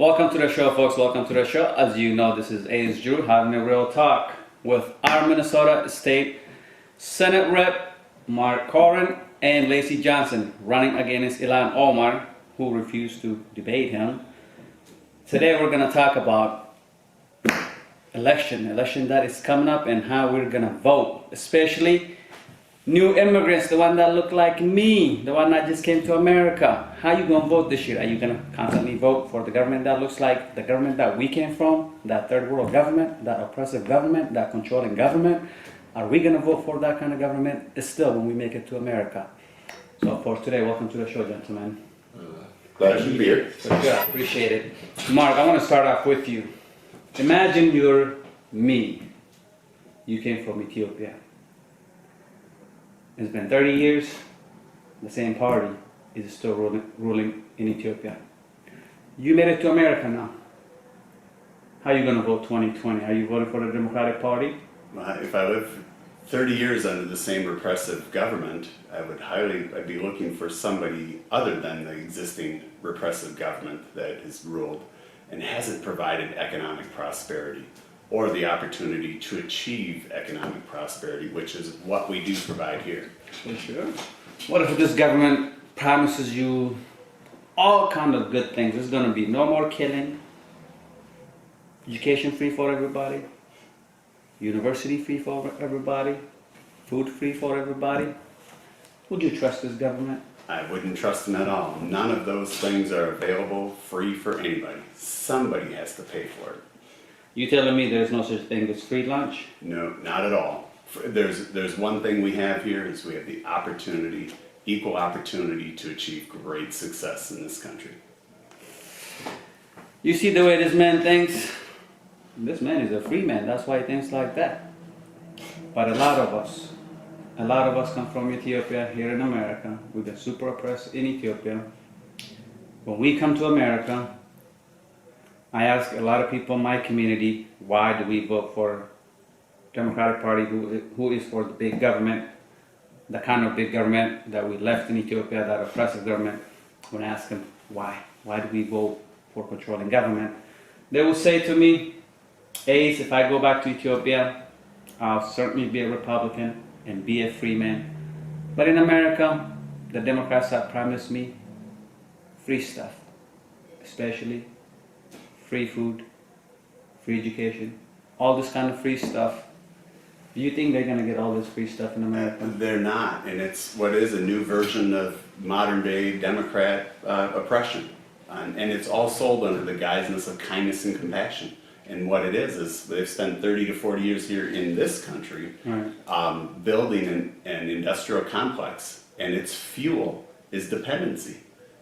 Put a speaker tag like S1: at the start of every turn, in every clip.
S1: Welcome to the show, folks. Welcome to the show. As you know, this is Jiru having a real talk with our Minnesota State Senate Rep Mark Koran and Lacy Johnson running against Ilan Omar, who refused to debate him. Today we're going to talk about election that is coming up and how we're going to vote, especially new immigrants, the one that look like me, the one that just came to America. How you gonna vote this year? Are you gonna constantly vote for the government that looks like the government that we came from, that third world government, that oppressive government, that controlling government? Are we gonna vote for that kind of government? It's still when we make it to America. So for today, welcome to the show, gentlemen.
S2: Glad to be here.
S1: For sure, appreciate it. Mark, I want to start off with you. Imagine you're me. You came from Ethiopia. It's been 30 years, the same party is still ruling in Ethiopia. You made it to America now. How are you going to vote 2020? Are you voting for the Democratic Party?
S2: If I live 30 years under the same repressive government, I'd be looking for somebody other than the existing repressive government that has ruled and hasn't provided economic prosperity or the opportunity to achieve economic prosperity, which is what we do provide here.
S1: For sure. What if this government promises you all kind of good things? There's going to be no more killing, education free for everybody, university free for everybody, food free for everybody. Would you trust this government?
S2: I wouldn't trust them at all. None of those things are available free for anybody. Somebody has to pay for it.
S1: You telling me there's no such thing as free lunch?
S2: No, not at all. There's one thing we have here is we have the opportunity, equal opportunity to achieve great success in this country.
S1: You see the way this man thinks? This man is a free man, that's why he thinks like that. But a lot of us come from Ethiopia here in America. We've been super oppressed in Ethiopia. When we come to America, I ask a lot of people in my community, why do we vote for Democratic Party who is for the big government, the kind of big government that we left in Ethiopia, that oppressive government. When I ask them why do we vote for controlling government, they will say to me, Ace, if I go back to Ethiopia, I'll certainly be a Republican and be a free man. But in America, the Democrats have promised me free stuff, especially free food, free education, all this kind of free stuff. Do you think they're going to get all this free stuff in America?
S2: They're not, and it's what is a new version of modern day Democrat oppression. And it's all sold under the guiseness of kindness and compassion. And what it is they've spent 30 to 40 years here in this country building an industrial complex, and its fuel is dependency.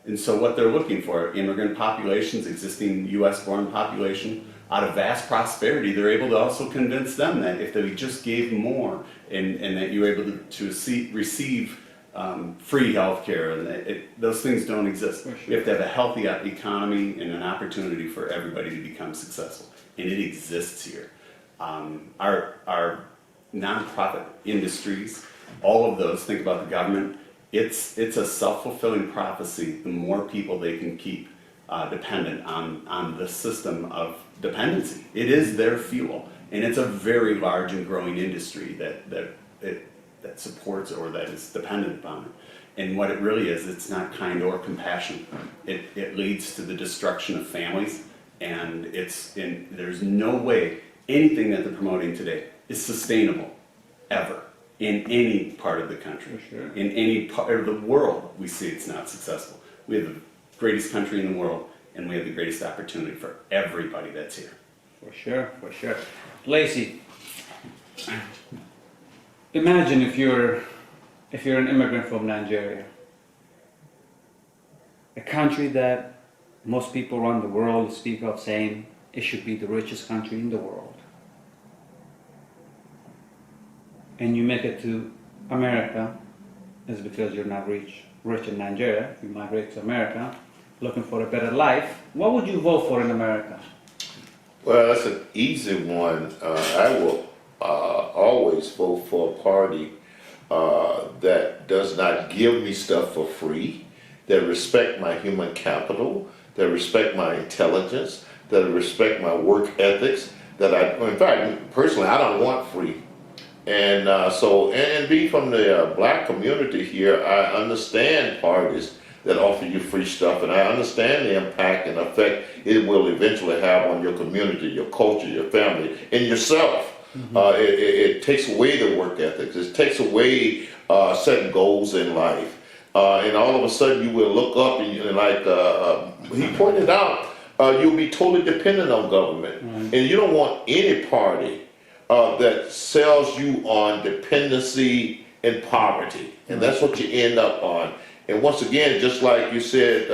S2: And so what they're looking for, immigrant populations, existing US-born population, out of vast prosperity, they're able to also convince them that if they just gave more and that you were able to receive free health care, and those things don't exist.
S1: Sure.
S2: We have to have a healthy economy and an opportunity for everybody to become successful. And it exists here. Our nonprofit industries, all of those, think about the government, it's a self-fulfilling prophecy. The more people they can keep dependent on the system of dependency. It is their fuel, and it's a very large and growing industry that supports or that is dependent upon it. And what it really is, it's not kind or compassion. It leads to the destruction of families, and there's no way anything that they're promoting today is sustainable, ever. In any part of the country,
S1: Sure.
S2: in any part of the world, we see it's not successful. We have the greatest country in the world, and we have the greatest opportunity for everybody that's here.
S1: For sure. Lacy, imagine if you're an immigrant from Nigeria, a country that most people around the world speak of saying it should be the richest country in the world. And you make it to America, is because you're not rich in Nigeria. You migrate to America looking for a better life. What would you vote for in America?
S3: Well, that's an easy one. I will always vote for a party that does not give me stuff for free, that respect my human capital, that respect my intelligence, that respect my work ethics, in fact, personally, I don't want free. And and being from the black community here, I understand parties that offer you free stuff, and I understand the impact and effect it will eventually have on your community, your culture, your family, and yourself. It takes away the work ethics. It takes away setting goals in life. And all of a sudden you will look up and he pointed out, you'll be totally dependent on government. And you don't want any party that sells you on dependency and poverty. And that's what you end up on. And once again, just like you said,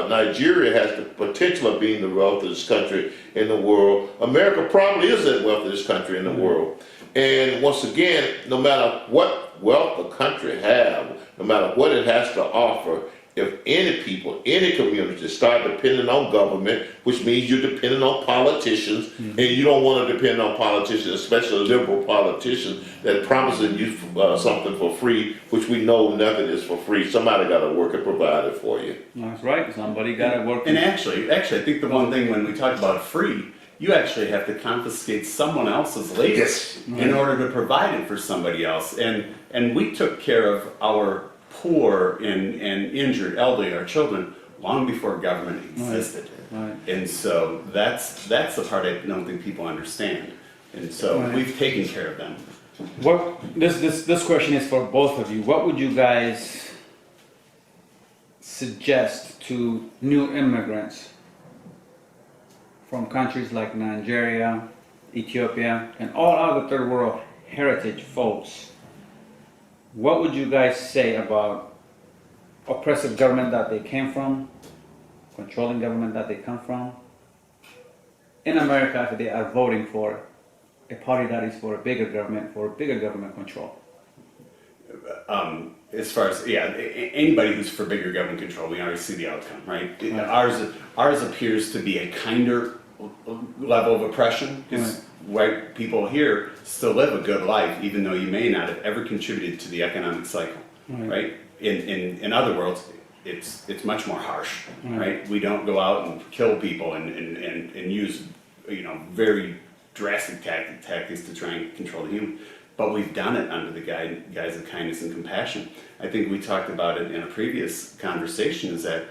S3: Nigeria has the potential of being the wealthiest country in the world. America probably is the wealthiest country in the world. And once again, no matter what wealth the country have, no matter what it has to offer, if any people, any community start depending on government, which means you're dependent on politicians, and you don't want to depend on politicians, especially liberal politicians that promising you something for free, which we know nothing is for free. Somebody got to work and provide it for you.
S1: That's right. Somebody got to work.
S2: And actually, I think the one thing when we talk about free, you actually have to confiscate someone else's labor in order to provide it for somebody else. And we took care of our poor and injured elderly, our children, long before government existed. And so that's the part I don't think people understand. And so we've taken care of them.
S1: This question is for both of you. What would you guys suggest to new immigrants from countries like Nigeria, Ethiopia, and all other third world heritage folks? What would you guys say about oppressive government that they came from, controlling government that they come from? In America, if they are voting for a party that is for a bigger government control.
S2: As far as, anybody who's for bigger government control, we already see the outcome, right? Ours appears to be a kinder level of oppression, because white people here still live a good life, even though you may not have ever contributed to the economic cycle, right? In other worlds, it's much more harsh, right? We don't go out and kill people and use, very drastic tactics to try and control the human. But we've done it under the guise of kindness and compassion. I think we talked about it in a previous conversation, is that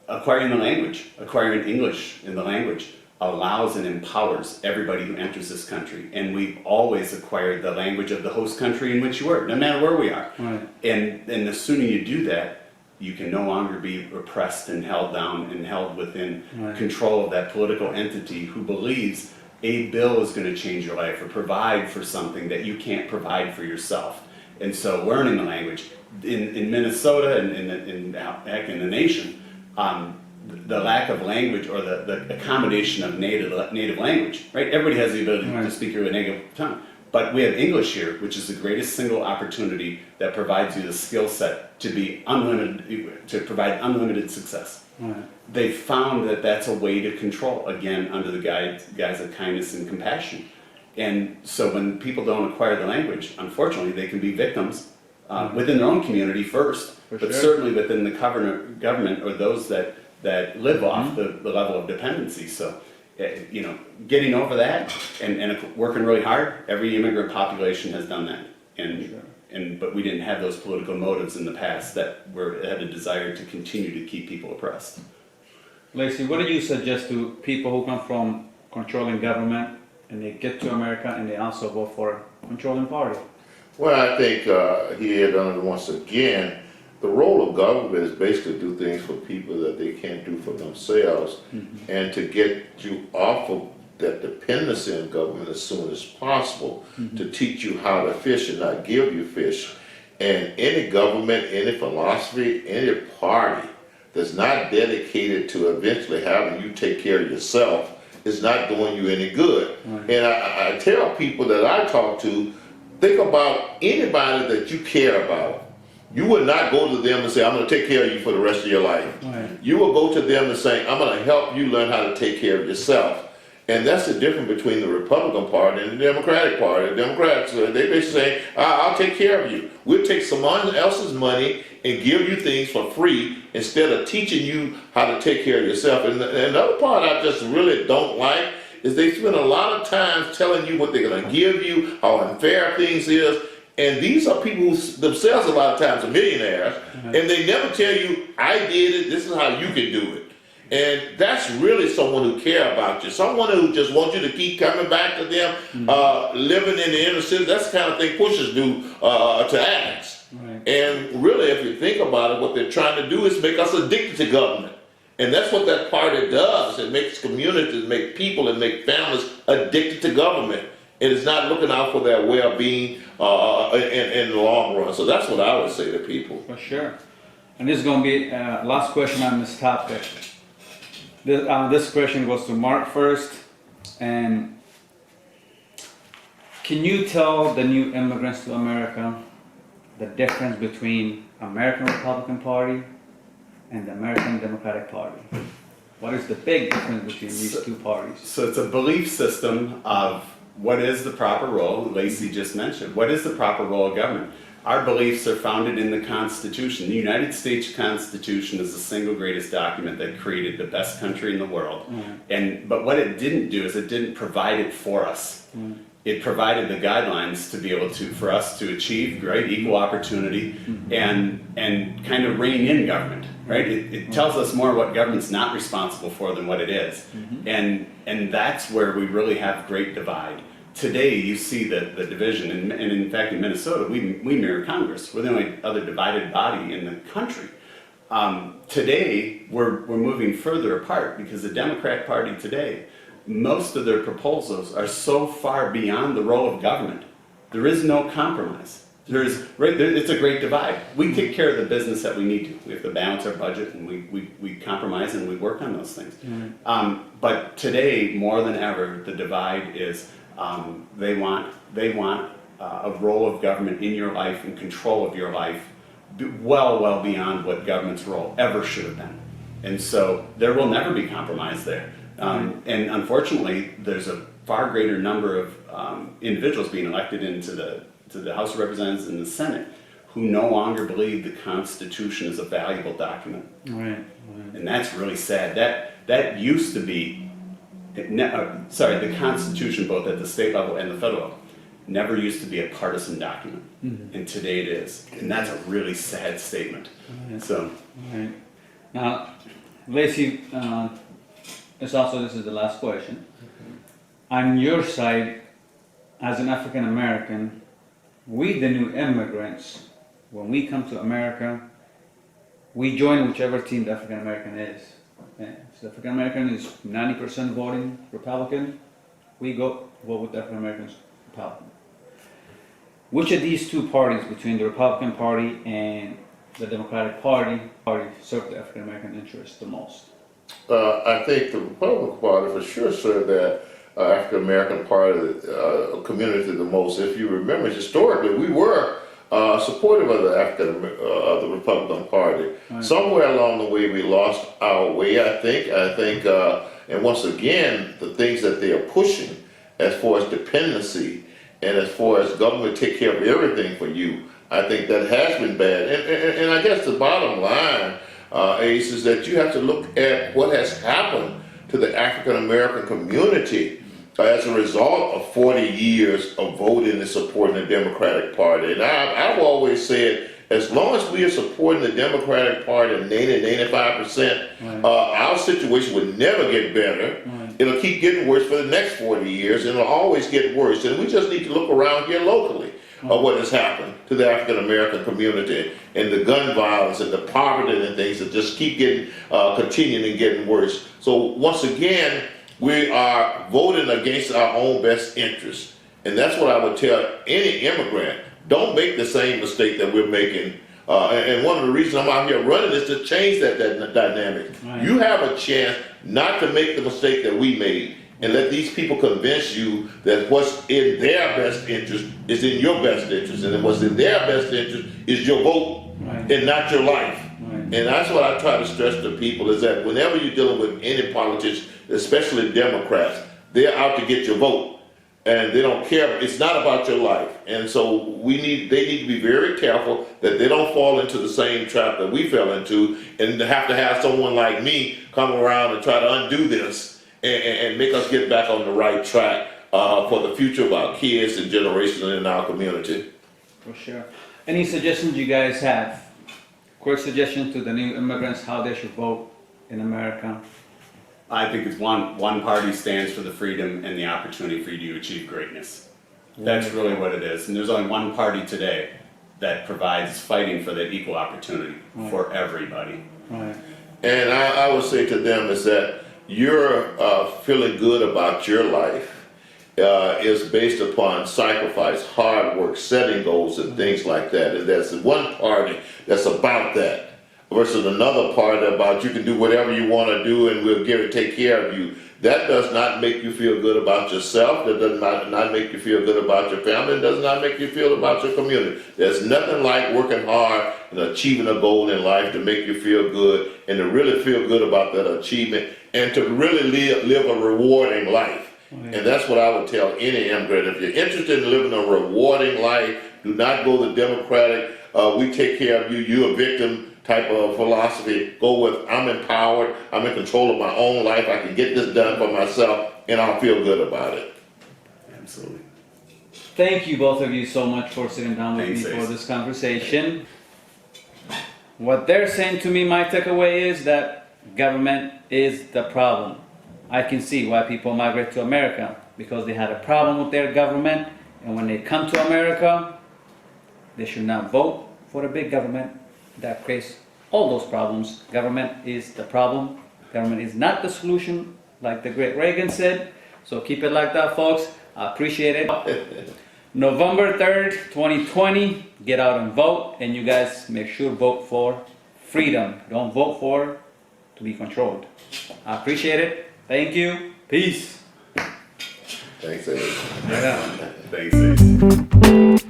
S2: acquiring the language, acquiring English in the language, allows and empowers everybody who enters this country. And we've always acquired the language of the host country in which you were, no matter where we are. And the sooner you do that, you can no longer be repressed and held down and held within control of that political entity who believes a bill is going to change your life or provide for something that you can't provide for yourself. And so learning the language in Minnesota and in the nation, the lack of language or the accommodation of native language, right? Everybody has the ability to speak your native tongue. But we have English here, which is the greatest single opportunity that provides you the skill set to be unlimited, to provide unlimited success. They found that that's a way to control, again, under the guise of kindness and compassion. And so when people don't acquire the language, unfortunately, they can be victims within their own community first, certainly within the government or those that live off the level of dependency. So, getting over that and working really hard, every immigrant population has done that. But we didn't have those political motives in the past that had a desire to continue to keep people oppressed.
S1: Lacy, what do you suggest to people who come from controlling government and they get to America and they also vote for controlling party?
S3: Well, I think here, once again, the role of government is basically to do things for people that they can't do for themselves, and to get you off of that dependency on government as soon as possible, to teach you how to fish and not give you fish. And any government, any philosophy, any party that's not dedicated to eventually having you take care of yourself is not doing you any good. And I tell people that I talk to, think about anybody that you care about. You would not go to them and say, I'm going to take care of you for the rest of your life. You will go to them and say, I'm going to help you learn how to take care of yourself. And that's the difference between the Republican Party and the Democratic Party. The Democrats, they basically say, I'll take care of you. We'll take someone else's money and give you things for free instead of teaching you how to take care of yourself. And another part I just really don't like is they spend a lot of time telling you what they're going to give you, how unfair things is. And these are people who themselves a lot of times are millionaires, and they never tell you, I did it, this is how you can do it. And that's really someone who care about you, someone who just wants you to keep coming back to them, living in the inner city. That's the kind of thing pushers do to ads.
S1: Right.
S3: And really, if you think about it, what they're trying to do is make us addicted to government. And that's what that party does. It makes communities, make people, and make families addicted to government. It is not looking out for their well-being in the long run. So that's what I would say to people.
S1: For sure. And this is going to be last question on this topic. This question goes to Mark first. And can you tell the new immigrants to America the difference between American Republican Party and the American Democratic Party? What is the big difference between these two parties?
S2: So it's a belief system of what is the proper role. Lacy just mentioned. What is the proper role of government? Our beliefs are founded in the Constitution. The United States Constitution is the single greatest document that created the best country in the world. But what it didn't do is it didn't provide it for us. It provided the guidelines to be able to, for us to achieve, right, equal opportunity and kind of rein in government, right? It tells us more what government's not responsible for than what it is. And that's where we really have great divide. Today, you see the division, and in fact in Minnesota, we mirror Congress. We're the only other divided body in the country. Today, we're moving further apart because the Democratic Party today, most of their proposals are so far beyond the role of government. There is no compromise. It's a great divide. We take care of the business that we need to. We have to balance our budget, and we compromise and we work on those things. But today, more than ever, the divide is they want a role of government in your life and control of your life well beyond what government's role ever should have been. And so there will never be compromise there. And unfortunately, there's a far greater number of individuals being elected into the House of Representatives and the Senate who no longer believe the Constitution is a valuable document.
S1: Right.
S2: And that's really sad. That used to be, the Constitution, both at the state level and the federal level, never used to be a partisan document. And today it is. And that's a really sad statement. So.
S1: Right. Now, Lacy, this is the last question. On your side, as an African American, we the new immigrants, when we come to America, we join whichever team the African American is. If the African American is 90% voting Republican, we go vote with the African Americans Republican. Which of these two parties, between the Republican Party and the Democratic Party serve the African American interest the most?
S3: I think the Republican Party for sure served that African American part of the community the most. If you remember, historically, we were supportive of the Republican Party. Right. Somewhere along the way, we lost our way. I think, and once again, the things that they are pushing, as far as dependency and as far as government take care of everything for you, I think that has been bad. And I guess the bottom line, Ace, is that you have to look at what has happened to the African American community as a result of 40 years of voting and supporting the Democratic Party. And I've always said, as long as we are supporting the Democratic Party 90-95%, our situation would never get better. It'll keep getting worse for the next 40 years, and it'll always get worse. And we just need to look around here locally of what has happened to the African American community and the gun violence and the poverty and things that just keep getting, continuing and getting worse. So once again, we are voting against our own best interests. And that's what I would tell any immigrant. Don't make the same mistake that we're making. And one of the reasons I'm out here running is to change that dynamic. Right. You have a chance not to make the mistake that we made, and let these people convince you that what's in their best interest is in your best interest, and what's in their best interest is your vote, right, and not your life. Right. And that's what I try to stress to people, is that whenever you're dealing with any politician, especially Democrats, they're out to get your vote, and they don't care. It's not about your life, and so they need to be very careful that they don't fall into the same trap that we fell into, and to have someone like me come around and try to undo this and make us get back on the right track for the future of our kids and generations in our community.
S1: For sure. Any suggestions you guys have? Quick suggestions to the new immigrants how they should vote in America.
S2: I think it's one party stands for the freedom and the opportunity for you to achieve greatness. That's really what it is. And there's only one party today that provides fighting for that equal opportunity for everybody.
S1: Right.
S3: And I would say to them is that you're feeling good about your life is based upon sacrifice, hard work, setting goals, and things like that. And that's one party that's about that, versus another party about you can do whatever you want to do and we'll take care of you. That does not make you feel good about yourself. That does not make you feel good about your family. It does not make you feel about your community. There's nothing like working hard and achieving a goal in life to make you feel good and to really feel good about that achievement and to really live a rewarding life. And that's what I would tell any immigrant. If you're interested in living a rewarding life, do not go the Democratic, we take care of you, you're a victim type of philosophy. Go with, I'm empowered, I'm in control of my own life, I can get this done for myself, and I'll feel good about it.
S2: Absolutely.
S1: Thank you both of you so much for sitting down with
S2: Thanks,
S1: me for
S2: Ace.
S1: this conversation. What they're saying to me, my takeaway is that government is the problem. I can see why people migrate to America, because they had a problem with their government, and when they come to America, they should not vote for a big government that creates all those problems. Government is the problem. Government is not the solution, like the great Reagan said. So keep it like that, folks. I appreciate it. November 3rd, 2020, get out and vote, and you guys make sure vote for freedom. Don't vote for to be controlled. I appreciate it. Thank you. Peace.
S3: Thanks, Ed.
S1: Yeah.
S2: Thanks, Ace.